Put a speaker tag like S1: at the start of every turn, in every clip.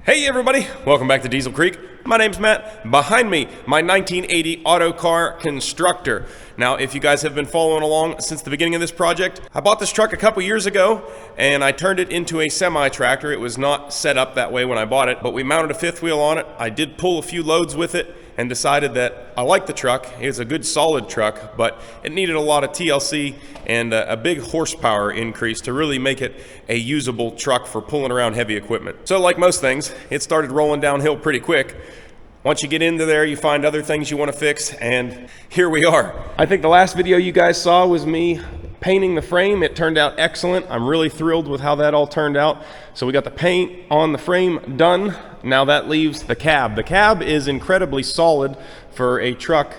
S1: Hey everybody, welcome back to Diesel Creek. My name's Matt. Behind me, my 1980 AutoCar Constructor. Now, if you guys have been following along since the beginning of this project, I bought this truck a couple years ago and I turned it into a semi-tractor. It was not set up that way when I bought it, but we mounted a fifth wheel on it. I did pull a few loads with it and decided that I like the truck. It's a good solid truck, but it needed a lot of TLC and a big horsepower increase to really make it a usable truck for pulling around heavy equipment. So like most things, it started rolling downhill pretty quick. Once you get into there, you find other things you want to fix, and here we are. I think the last video you guys saw was me painting the frame. It turned out excellent. I'm really thrilled with how that all turned out. So we got the paint on the frame done. Now that leaves the cab. The cab is incredibly solid for a truck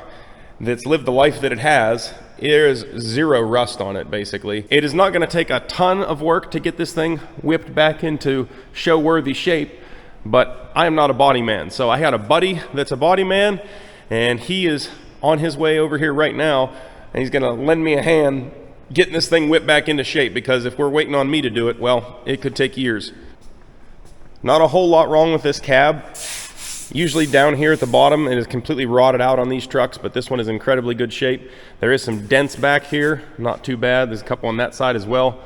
S1: that's lived the life that it has. There is zero rust on it, basically. It is not going to take a ton of work to get this thing whipped back into show-worthy shape, but I am not a body man. So I had a buddy that's a body man, and he is on his way over here right now, and he's going to lend me a hand getting this thing whipped back into shape, because if we're waiting on me to do it, well, it could take years. Not a whole lot wrong with this cab. Usually down here at the bottom, it is completely rotted out on these trucks, but this one is in incredibly good shape. There is some dents back here, not too bad. There's a couple on that side as well.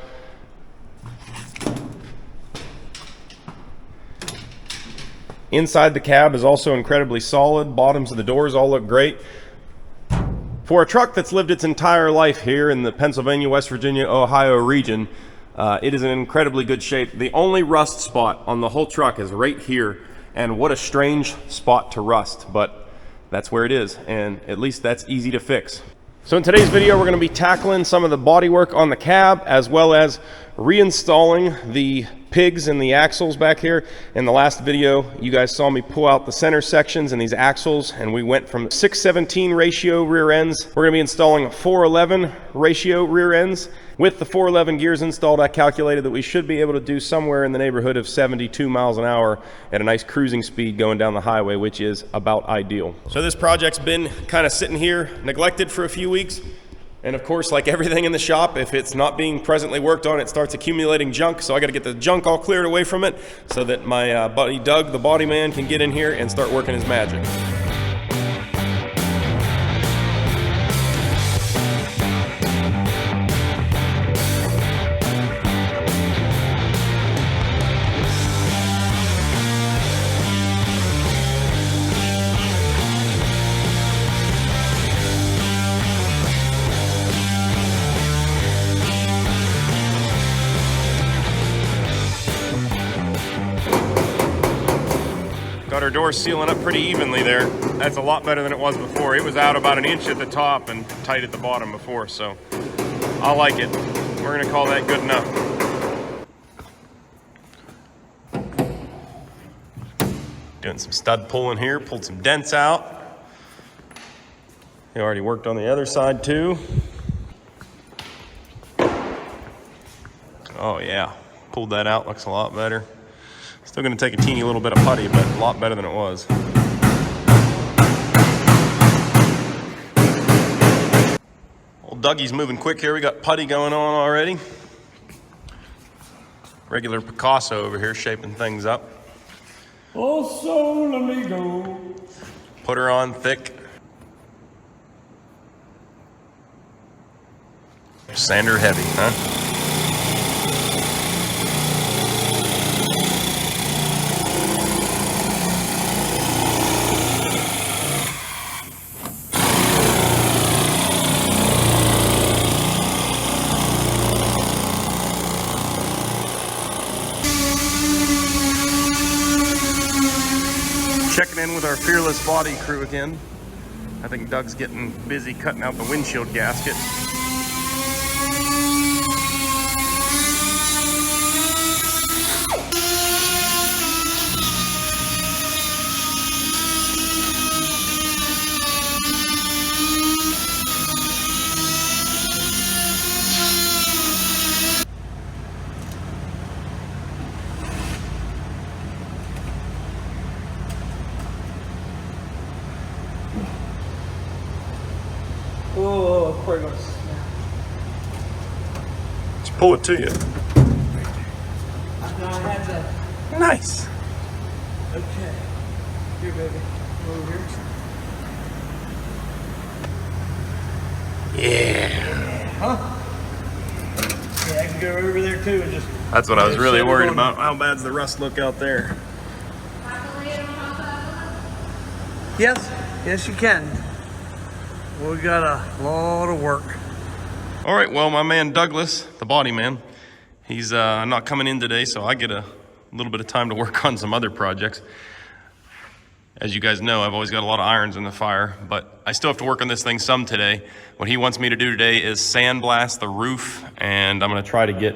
S1: Inside the cab is also incredibly solid. Bottoms of the doors all look great. For a truck that's lived its entire life here in the Pennsylvania, West Virginia, Ohio region, it is in incredibly good shape. The only rust spot on the whole truck is right here, and what a strange spot to rust, but that's where it is, and at least that's easy to fix. So in today's video, we're going to be tackling some of the bodywork on the cab, as well as reinstalling the pigs and the axles back here. In the last video, you guys saw me pull out the center sections and these axles, and we went from 6:17 ratio rear ends. We're going to be installing 4:11 ratio rear ends. With the 411 gears installed, I calculated that we should be able to do somewhere in the neighborhood of 72 miles an hour at a nice cruising speed going down the highway, which is about ideal. So this project's been kind of sitting here neglected for a few weeks. And of course, like everything in the shop, if it's not being presently worked on, it starts accumulating junk. So I got to get the junk all cleared away from it so that my buddy Doug, the body man, can get in here and start working his magic. Got our door sealing up pretty evenly there. That's a lot better than it was before. It was out about an inch at the top and tight at the bottom before, so I like it. We're gonna call that good enough. Doing some stud pulling here, pulled some dents out. He already worked on the other side too. Oh yeah, pulled that out, looks a lot better. Still going to take a teeny little bit of putty, but a lot better than it was. Old Dougie's moving quick here. We got putty going on already. Regular Picasso over here shaping things up.
S2: Oh, so let me go.
S1: Put her on thick. Sander heavy, huh? Checking in with our fearless body crew again. I think Doug's getting busy cutting out the windshield gasket.
S2: Oh, of course.
S1: Pull it to you.
S2: I had to.
S1: Nice.
S2: Okay. Here, baby. Over here.
S1: Yeah.
S2: Huh? Yeah, I can go over there too and just...
S1: That's what I was really
S2: set it
S1: worried
S2: on.
S1: about. How bad's the rust look out there?
S2: Yes. Yes, you can. We got a lot of work.
S1: All right, well, my man Douglas, the body man, he's not coming in today, so I get a little bit of time to work on some other projects. As you guys know, I've always got a lot of irons in the fire, but I still have to work on this thing some today. What he wants me to do today is sandblast the roof, and I'm gonna try to get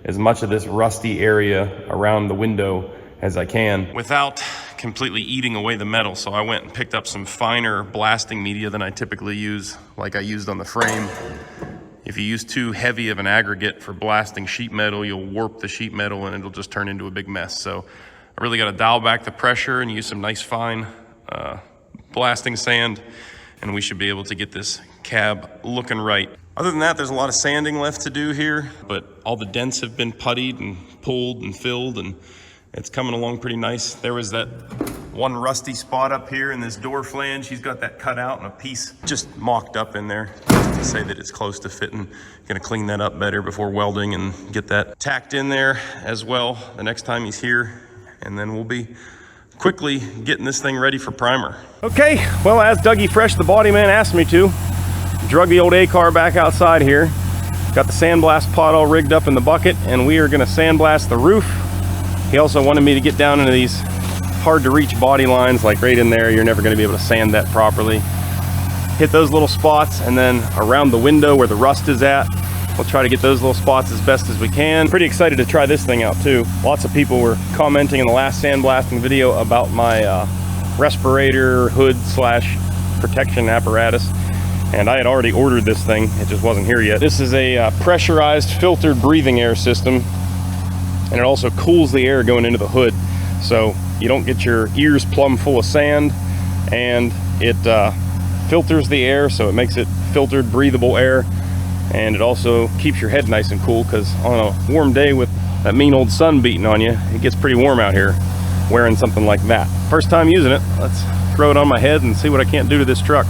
S1: as much of this rusty area around the window as I can without completely eating away the metal. So I went and picked up some finer blasting media than I typically use, like I used on the frame. If you use too heavy of an aggregate for blasting sheet metal, you'll warp the sheet metal and it'll just turn into a big mess. So I really got to dial back the pressure and use some nice fine blasting sand, and we should be able to get this cab looking right. Other than that, there's a lot of sanding left to do here, but all the dents have been puttied and pulled and filled, and it's coming along pretty nice. There was that one rusty spot up here in this door flange. He's got that cut out and a piece just mocked up in there just to say that it's close to fitting. Gonna clean that up better before welding and get that tacked in there as well the next time he's here. And then we'll be quickly getting this thing ready for primer. Okay, well, as Dougie Fresh, the body man, asked me to, drug the old A-car back outside here. Got the sandblast pot all rigged up in the bucket, and we are gonna sandblast the roof. He also wanted me to get down into these hard to reach body lines, like right in there. You're never gonna be able to sand that properly. Hit those little spots, and then around the window where the rust is at, we'll try to get those little spots as best as we can. Pretty excited to try this thing out too. Lots of people were commenting in the last sandblasting video about my respirator hood slash protection apparatus, and I had already ordered this thing. It just wasn't here yet. This is a pressurized filtered breathing air system, and it also cools the air going into the hood, so you don't get your ears plumb full of sand, and it filters the air, so it makes it filtered breathable air. And it also keeps your head nice and cool, because on a warm day with that mean old sun beating on you, it gets pretty warm out here wearing something like that. First time using it, let's throw it on my head and see what I can't do to this truck.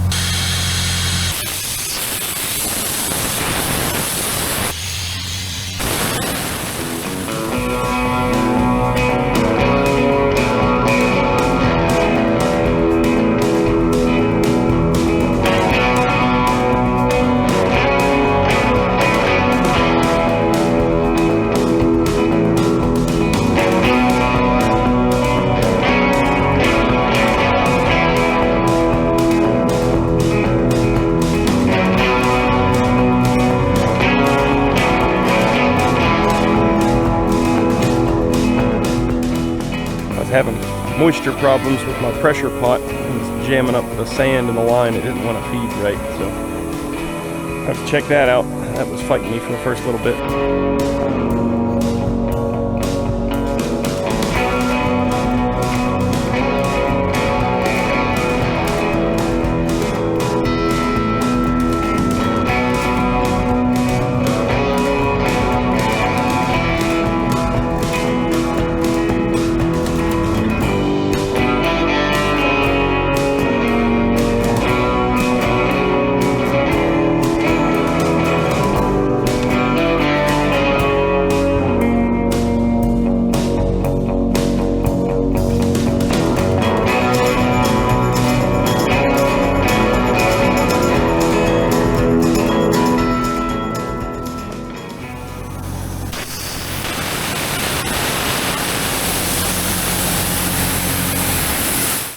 S1: Having moisture problems with my pressure pot. It was jamming up the sand in the line. It didn't want to feed right, so I have to check that out. That was fighting me for the first little bit.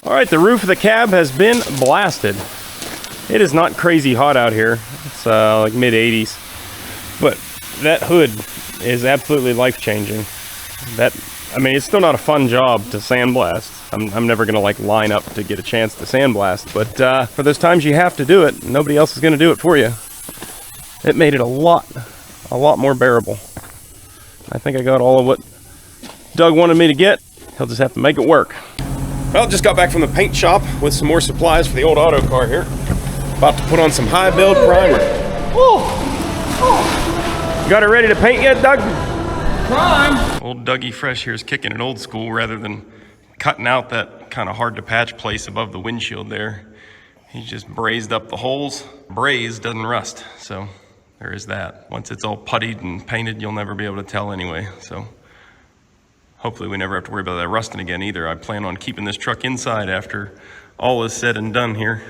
S1: All right, the roof of the cab has been blasted. It is not crazy hot out here. It's like mid 80s, but that hood is absolutely life-changing. I mean, it's still not a fun job to sandblast. I'm never gonna like line up to get a chance to sandblast, but for those times you have to do it, nobody else is gonna do it for you. It made it a lot more bearable. I think I got all of what Doug wanted me to get. He'll just have to make it work. Well, just got back from the paint shop with some more supplies for the old AutoCar here. About to put on some high build primer. You got it ready to paint yet, Doug?
S2: Prime.
S1: Old Dougie Fresh here is kicking it old school rather than cutting out that kind of hard to patch place above the windshield there. He just brazed up the holes. Braze doesn't rust, so there is that. Once it's all puttied and painted, you'll never be able to tell anyway, so hopefully we never have to worry about that rusting again either. I plan on keeping this truck inside after all is said and done here.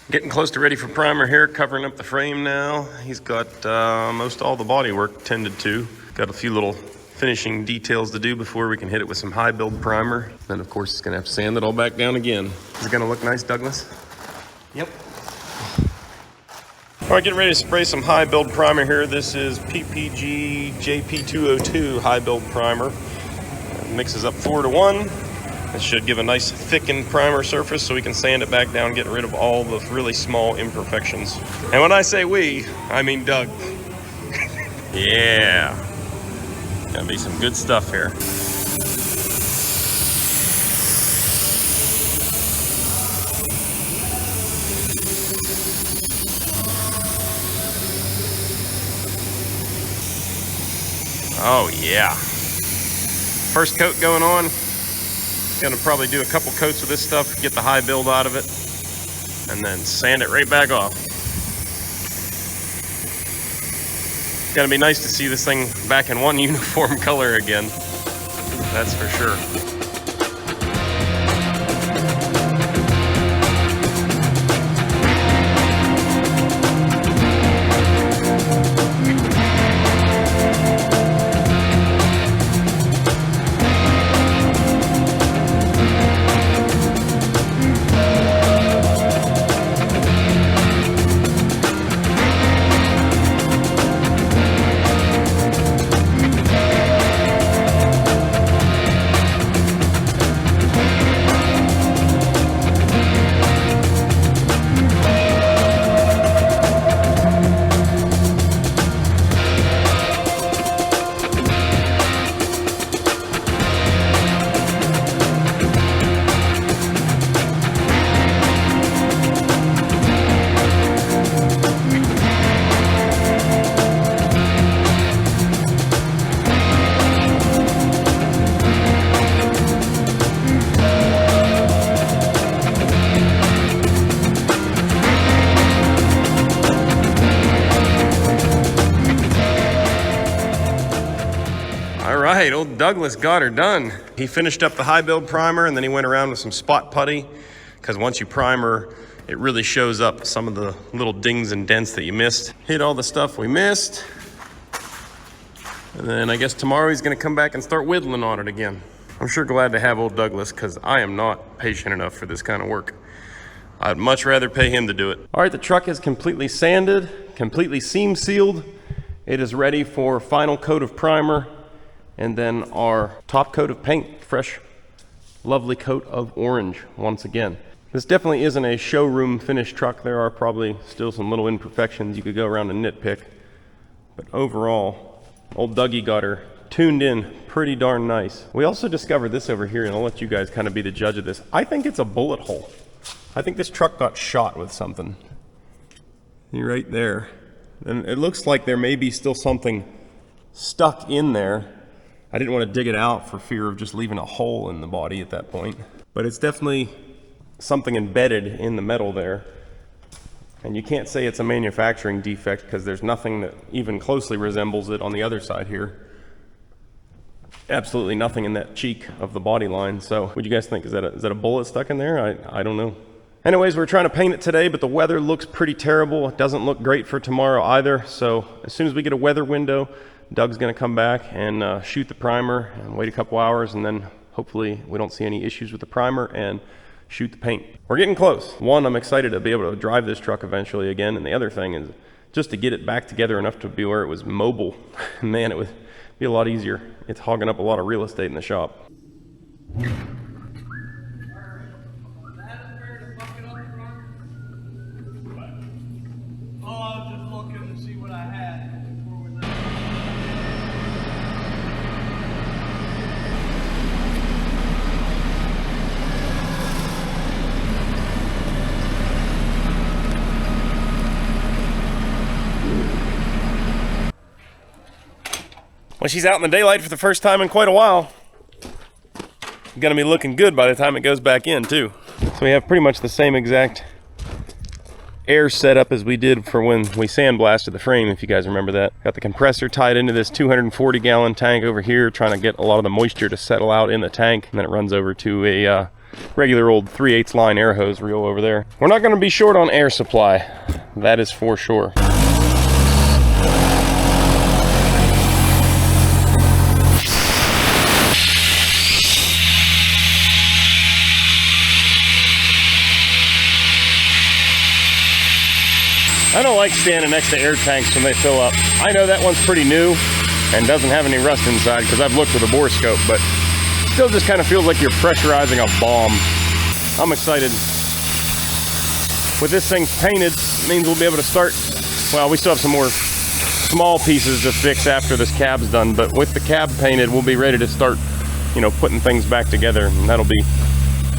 S1: Getting close to ready for primer here, covering up the frame now. He's got most all the body work tended to. Got a few little finishing details to do before we can hit it with some high build primer. Then of course it's gonna have to sand it all back down again. Is it gonna look nice, Douglas?
S2: Yep.
S1: All right, getting ready to spray some high build primer here. This is PPG JP202 high build primer. It mixes up 4-to-1. It should give a nice thickened primer surface so we can sand it back down, get rid of all the really small imperfections. And when I say we, I mean Doug. Yeah. Gonna be some good stuff here. Oh yeah. First coat going on. Gonna probably do a couple coats of this stuff, get the high build out of it, and then sand it right back off. It's gonna be nice to see this thing back in one uniform color again. That's for sure. Alright, old Douglas got her done. He finished up the high build primer and then he went around with some spot putty, because once you primer, it really shows up some of the little dings and dents that you missed. Hit all the stuff we missed. And then I guess tomorrow he's gonna come back and start whittling on it again. I'm sure glad to have old Douglas, because I am not patient enough for this kind of work. I'd much rather pay him to do it. All right, the truck is completely sanded, completely seam sealed. It is ready for final coat of primer, and then our top coat of paint. Fresh, lovely coat of orange once again. This definitely isn't a showroom finished truck. There are probably still some little imperfections you could go around and nitpick. But overall, old Dougie got her tuned in pretty darn nice. We also discovered this over here, and I'll let you guys kind of be the judge of this. I think it's a bullet hole. I think this truck got shot with something. You're right there. And it looks like there may be still something stuck in there. I didn't want to dig it out for fear of just leaving a hole in the body at that point. But it's definitely something embedded in the metal there. And you can't say it's a manufacturing defect because there's nothing that even closely resembles it on the other side here. Absolutely nothing in that cheek of the body line. So what do you guys think? Is that a bullet stuck in there? I don't know. Anyways, we're trying to paint it today, but the weather looks pretty terrible. It doesn't look great for tomorrow either. So as soon as we get a weather window, Doug's gonna come back and shoot the primer and wait a couple hours, and then hopefully we don't see any issues with the primer and shoot the paint. We're getting close. One, I'm excited to be able to drive this truck eventually again, and the other thing is just to get it back together enough to be where it was mobile. Man, it would be a lot easier. It's hogging up a lot of real estate in the shop.
S2: Oh, just look
S1: When she's out in the daylight for the first time in quite a while, it's gonna be looking good by the time it goes back in too. So we have pretty much the same exact air setup as we did for when we sandblasted the frame, if you guys remember that. Got the compressor tied into this 240 gallon tank over here, trying to get a lot of the moisture to settle out in the tank, and then it runs over to a regular old 3/8 line air hose reel over there. We're not going to be short on air supply, that is for sure. I don't like standing next to air tanks when they fill up. I know that one's pretty new and doesn't have any rust inside because I've looked with a bore scope, but still just kind of feels like you're pressurizing a bomb. I'm excited. With this thing painted, it means we'll be able to start, well, we still have some more small pieces to fix after this cab's done, but with the cab painted, we'll be ready to start, you know, putting things back together, and that'll be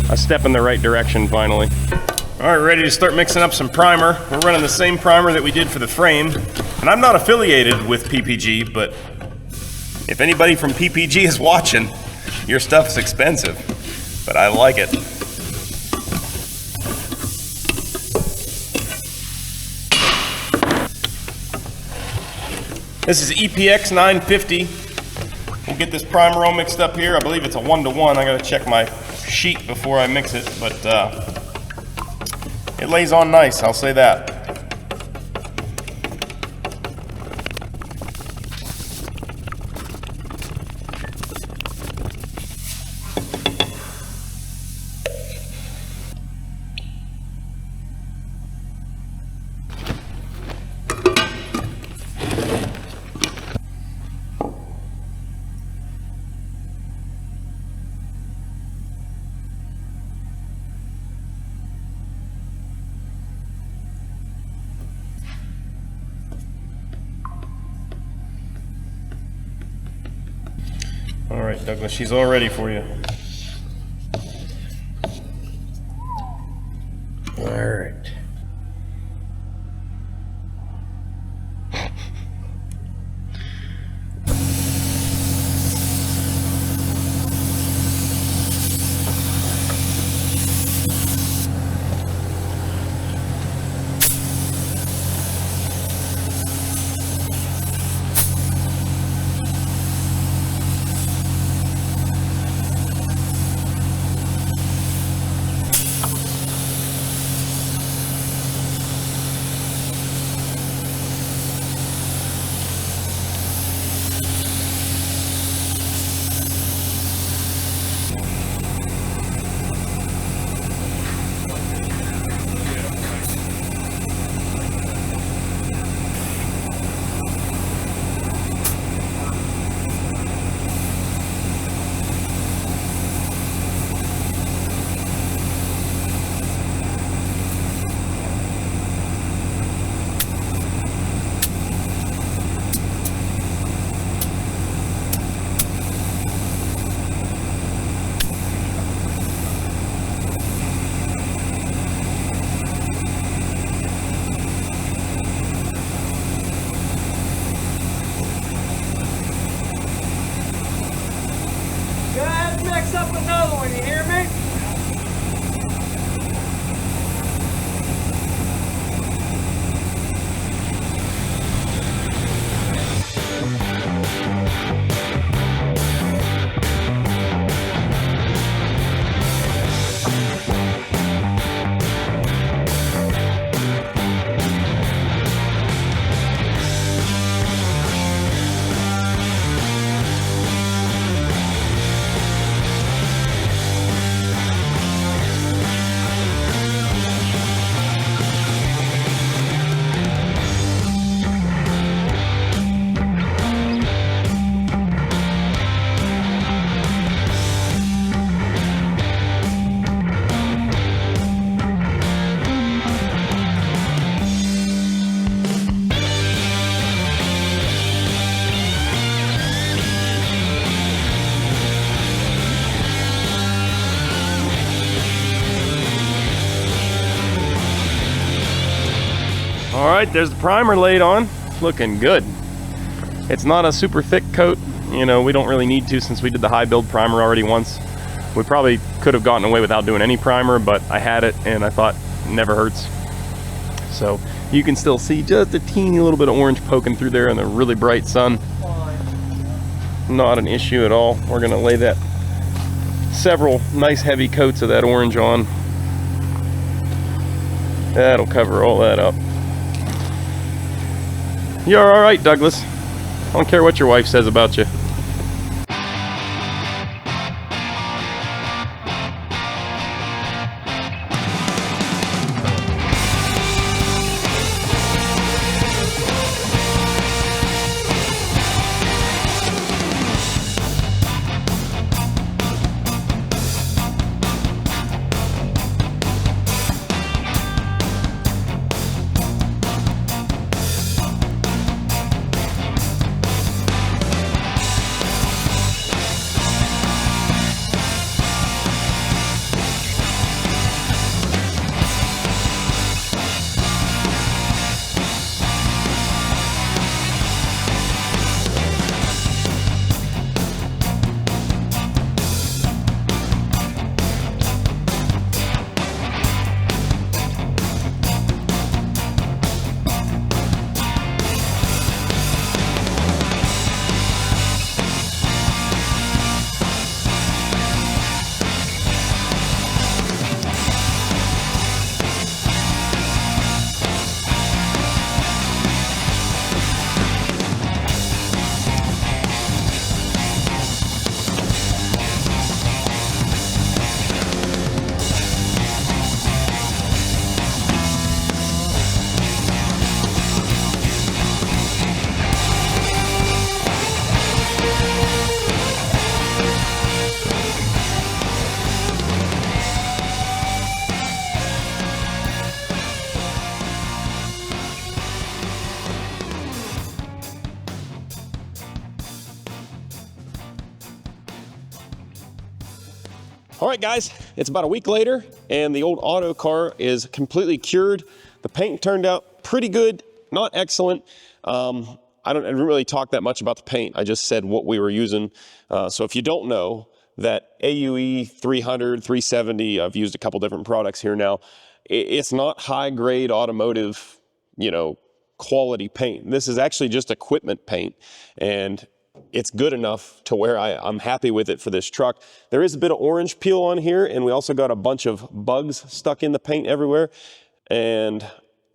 S1: a step in the right direction finally. All right, ready to start mixing up some primer. We're running the same primer that we did for the frame. And I'm not affiliated with PPG, but if anybody from PPG is watching, your stuff's expensive, but I like it. This is EPX 950. We'll get this primer all mixed up here. I believe it's a 1-to-1. I gotta check my sheet before I mix it, but it lays on nice, I'll say that. All right, Douglas, she's all ready for you. All right.
S2: Up another one, you hear me?
S1: All right, there's the primer laid on. Looking good. It's not a super thick coat, you know, we don't really need to since we did the high build primer already once. We probably could have gotten away without doing any primer, but I had it and I thought it never hurts. So you can still see just a teeny little bit of orange poking through there in the really bright sun. Not an issue at all. We're gonna lay that several nice heavy coats of that orange on. That'll cover all that up. You're all right, Douglas. I don't care what your wife says about you. All right, guys, it's about a week later and the old AutoCar is completely cured. The paint turned out pretty good, not excellent. I didn't really talk that much about the paint. I just said what we were using. So if you don't know, that AUE 300, 370, I've used a couple different products here now. It's not high grade automotive, you know, quality paint. This is actually just equipment paint, and it's good enough to where I'm happy with it for this truck. There is a bit of orange peel on here, and we also got a bunch of bugs stuck in the paint everywhere, and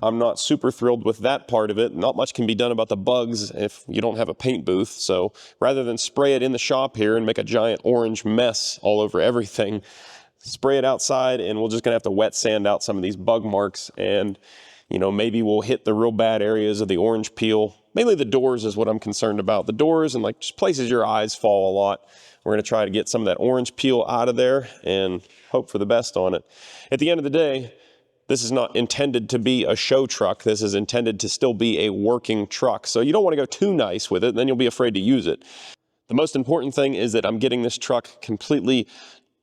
S1: I'm not super thrilled with that part of it. Not much can be done about the bugs if you don't have a paint booth. So rather than spray it in the shop here and make a giant orange mess all over everything, spray it outside, and we're just gonna have to wet sand out some of these bug marks, and you know, maybe we'll hit the real bad areas of the orange peel. Mainly the doors is what I'm concerned about. The doors and like just places your eyes fall a lot. We're gonna try to get some of that orange peel out of there and hope for the best on it. At the end of the day, this is not intended to be a show truck. This is intended to still be a working truck. So you don't wanna go too nice with it, then you'll be afraid to use it. The most important thing is that I'm getting this truck completely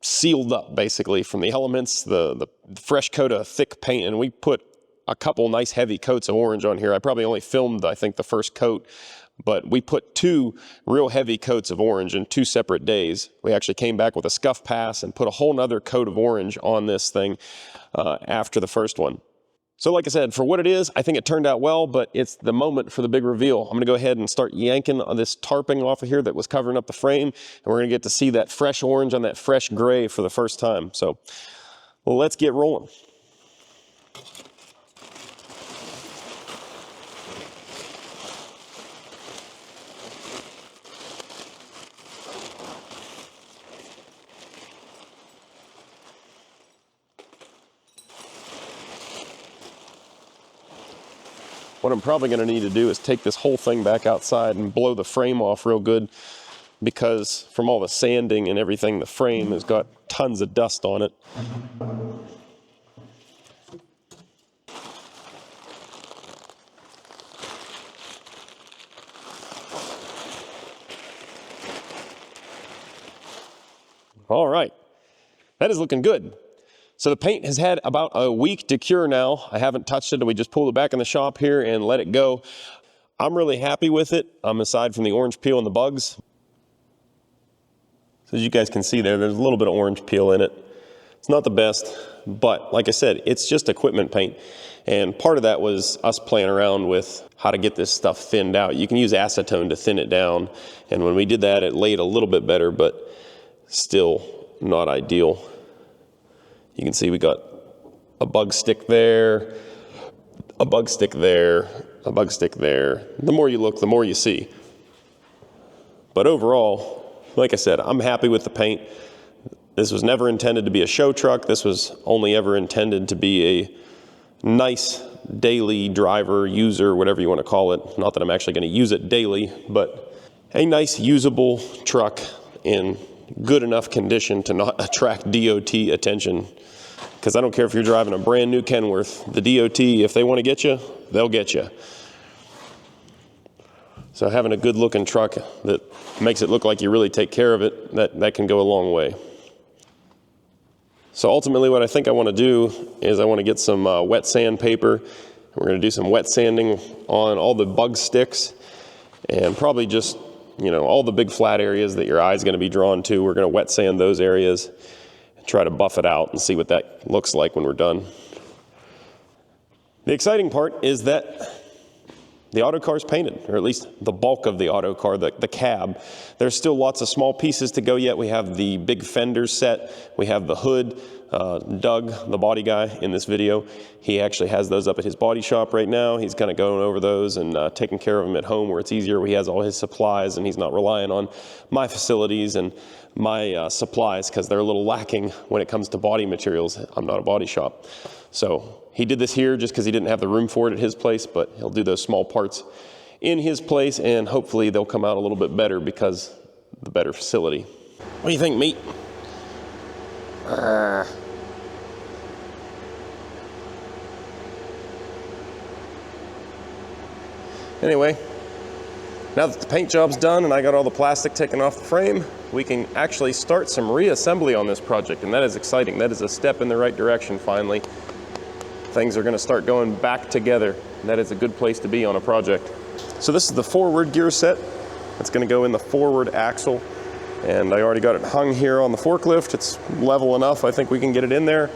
S1: sealed up, basically, from the elements, the fresh coat of thick paint, and we put a couple nice heavy coats of orange on here. I probably only filmed, I think, the first coat, but we put 2 real heavy coats of orange in 2 separate days. We actually came back with a scuff pass and put a whole nother coat of orange on this thing after the first one. So like I said, for what it is, I think it turned out well, but it's the moment for the big reveal. I'm gonna go ahead and start yanking on this tarping off of here that was covering up the frame, and we're gonna get to see that fresh orange on that fresh gray for the first time. So let's get rolling. What I'm probably going to need to do is take this whole thing back outside and blow the frame off real good, because from all the sanding and everything, the frame has got tons of dust on it. All right, that is looking good. So the paint has had about a week to cure now. I haven't touched it, and we just pulled it back in the shop here and let it go. I'm really happy with it, aside from the orange peel and the bugs. As you guys can see there's a little bit of orange peel in it. It's not the best, but like I said, it's just equipment paint. And part of that was us playing around with how to get this stuff thinned out. You can use acetone to thin it down. And when we did that, it laid a little bit better, but still not ideal. You can see we got a bug stick there, a bug stick there, a bug stick there. The more you look, the more you see. But overall, like I said, I'm happy with the paint. This was never intended to be a show truck. This was only ever intended to be a nice daily driver, user, whatever you want to call it. Not that I'm actually going to use it daily, but a nice usable truck in good enough condition to not attract DOT attention. Because I don't care if you're driving a brand new Kenworth, the DOT, if they want to get you, they'll get you. So having a good looking truck that makes it look like you really take care of it, that can go a long way. So ultimately what I think I want to do is I want to get some wet sandpaper. We're going to do some wet sanding on all the bug sticks and probably just, you know, all the big flat areas that your eye's going to be drawn to. We're going to wet sand those areas and try to buff it out and see what that looks like when we're done. The exciting part is that the AutoCar is painted, or at least the bulk of the AutoCar, the cab. There's still lots of small pieces to go yet. We have the big fenders set. We have the hood. Doug, the body guy in this video, he actually has those up at his body shop right now. He's kind of going over those and taking care of them at home where it's easier, where he has all his supplies and he's not relying on my facilities and my supplies because they're a little lacking when it comes to body materials. I'm not a body shop. So he did this here just because he didn't have the room for it at his place, but he'll do those small parts in his place and hopefully they'll come out a little bit better because of the better facility. What do you think, meat? Anyway, now that the paint job's done and I got all the plastic taken off the frame, we can actually start some reassembly on this project, and that is exciting. That is a step in the right direction finally. Things are going to start going back together. That is a good place to be on a project. So this is the forward gear set. It's going to go in the forward axle, and I already got it hung here on the forklift. It's level enough. I think we can get it in there.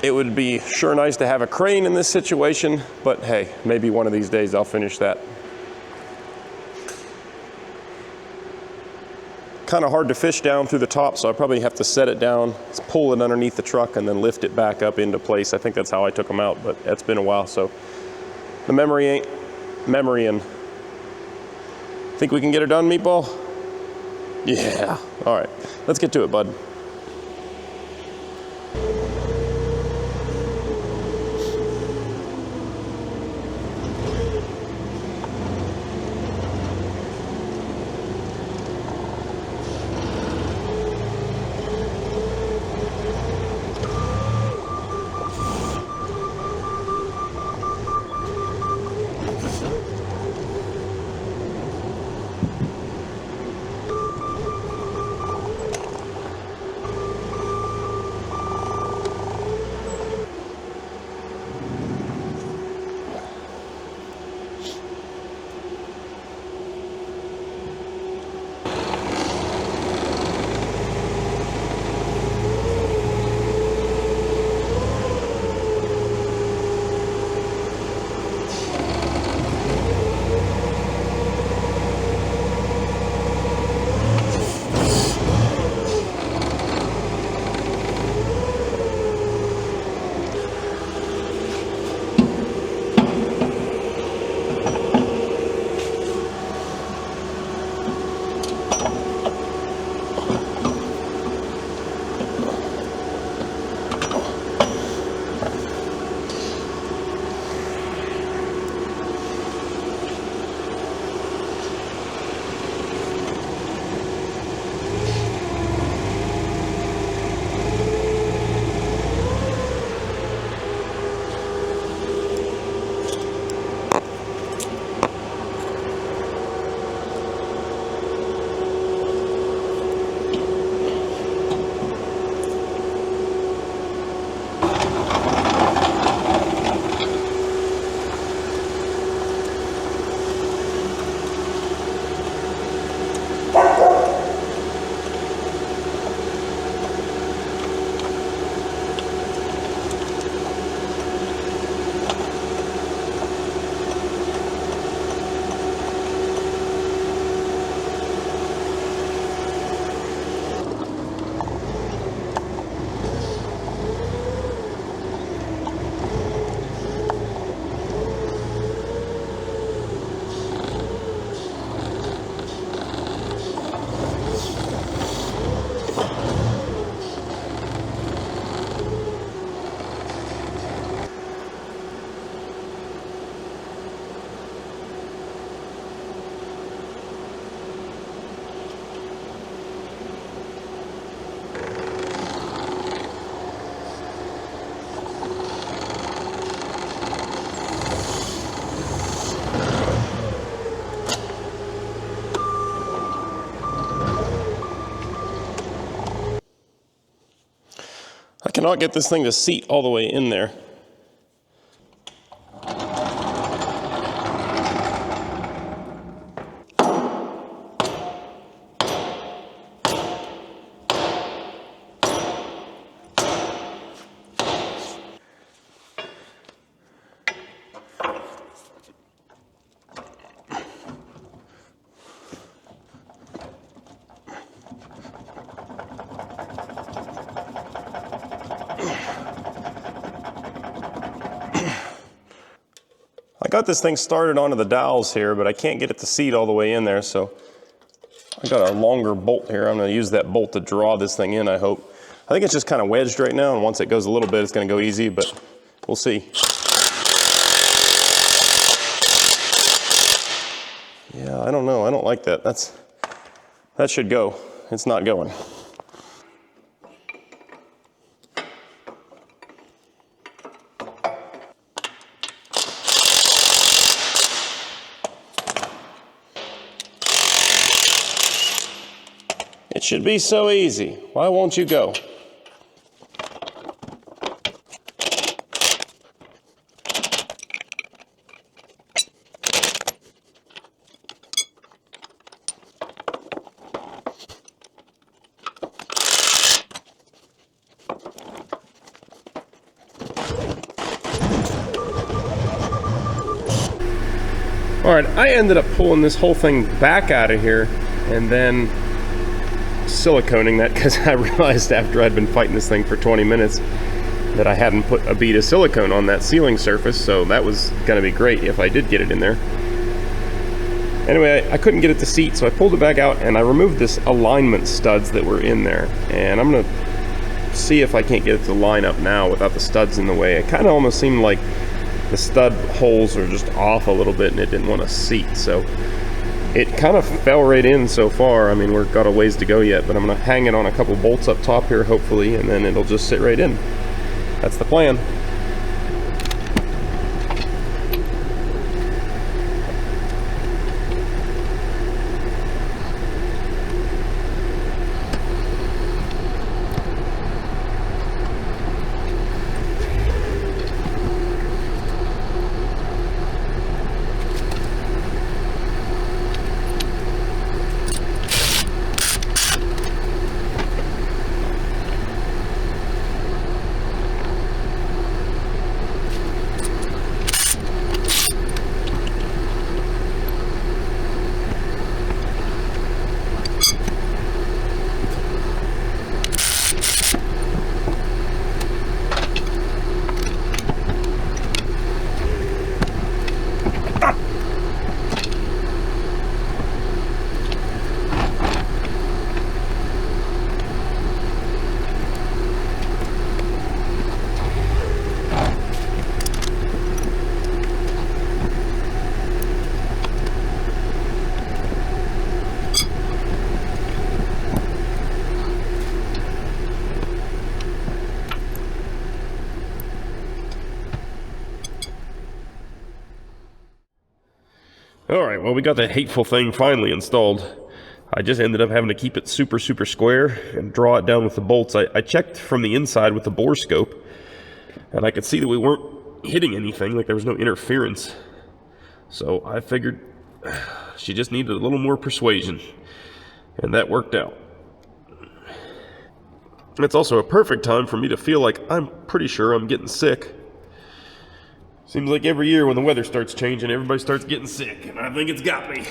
S1: It would be sure nice to have a crane in this situation, but hey, maybe one of these days I'll finish that. Kind of hard to fish down through the top, so I probably have to set it down, pull it underneath the truck, and then lift it back up into place. I think that's how I took them out, but it's been a while, so the memory ain't memorying. Think we can get it done, Meatball? Yeah. All right, let's get to it, bud. I cannot get this thing to seat all the way in there. I got this thing started onto the dowels here, but I can't get it to seat all the way in there, so I got a longer bolt here. I'm gonna use that bolt to draw this thing in, I hope. I think it's just kind of wedged right now, and once it goes a little bit, it's gonna go easy, but we'll see. Yeah, I don't know, I don't like that. That should go. It's not going. It should be so easy. Why won't you go? All right, I ended up pulling this whole thing back out of here and then siliconing that because I realized after I'd been fighting this thing for 20 minutes that I hadn't put a bead of silicone on that sealing surface, so that was going to be great if I did get it in there. Anyway, I couldn't get it to seat, so I pulled it back out and I removed this alignment studs that were in there, and I'm going to see if I can't get it to line up now without the studs in the way. It kind of almost seemed like the stud holes are just off a little bit and it didn't want to seat, so it kind of fell right in so far. I mean, we've got a ways to go yet, but I'm going to hang it on a couple bolts up top here, hopefully, and then it'll just sit right in. That's the plan. Alright, well, we got that hateful thing finally installed. I just ended up having to keep it super square and draw it down with the bolts. I checked from the inside with the bore scope, and I could see that we weren't hitting anything, like there was no interference. So I figured she just needed a little more persuasion, and that worked out. It's also a perfect time for me to feel like I'm pretty sure I'm getting sick. Seems like every year when the weather starts changing, everybody starts getting sick, and I think it's got me.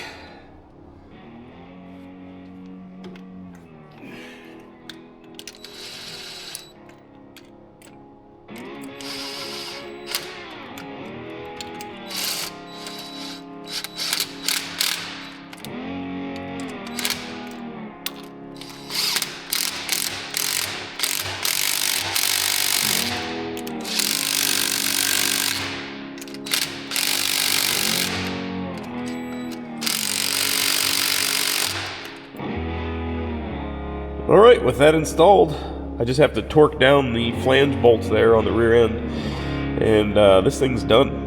S1: Alright, with that installed, I just have to torque down the flange bolts there on the rear end, and this thing's done.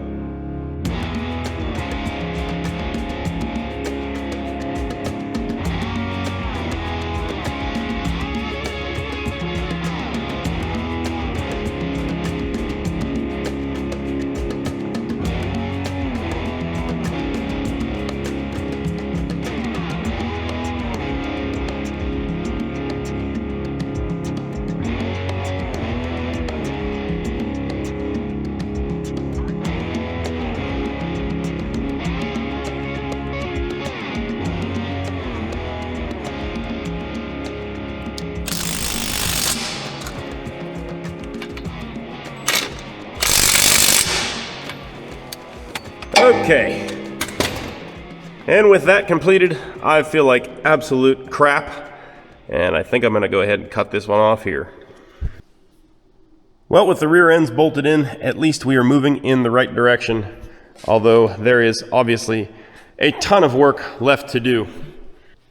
S1: Okay. And with that completed, I feel like absolute crap. And I think I'm gonna go ahead and cut this one off here. Well, with the rear ends bolted in, at least we are moving in the right direction. Although there is obviously a ton of work left to do.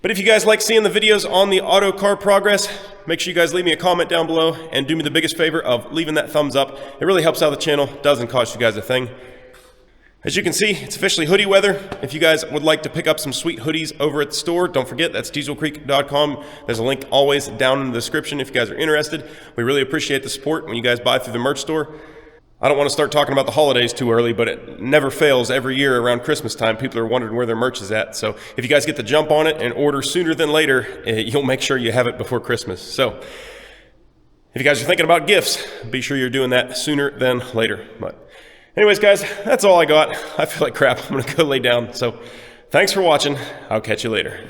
S1: But if you guys like seeing the videos on the AutoCar progress, make sure you guys leave me a comment down below and do me the biggest favor of leaving that thumbs up. It really helps out the channel, doesn't cost you guys a thing. As you can see, it's officially hoodie weather. If you guys would like to pick up some sweet hoodies over at the store, don't forget, that's dieselcreek.com. There's a link always down in the description if you guys are interested. We really appreciate the support when you guys buy through the merch store. I don't want to start talking about the holidays too early, but it never fails every year around Christmas time. People are wondering where their merch is at. So if you guys get the jump on it and order sooner than later, you'll make sure you have it before Christmas. So if you guys are thinking about gifts, be sure you're doing that sooner than later. But anyways, guys, that's all I got. I feel like crap. I'm going to go lay down. So thanks for watching. I'll catch you later.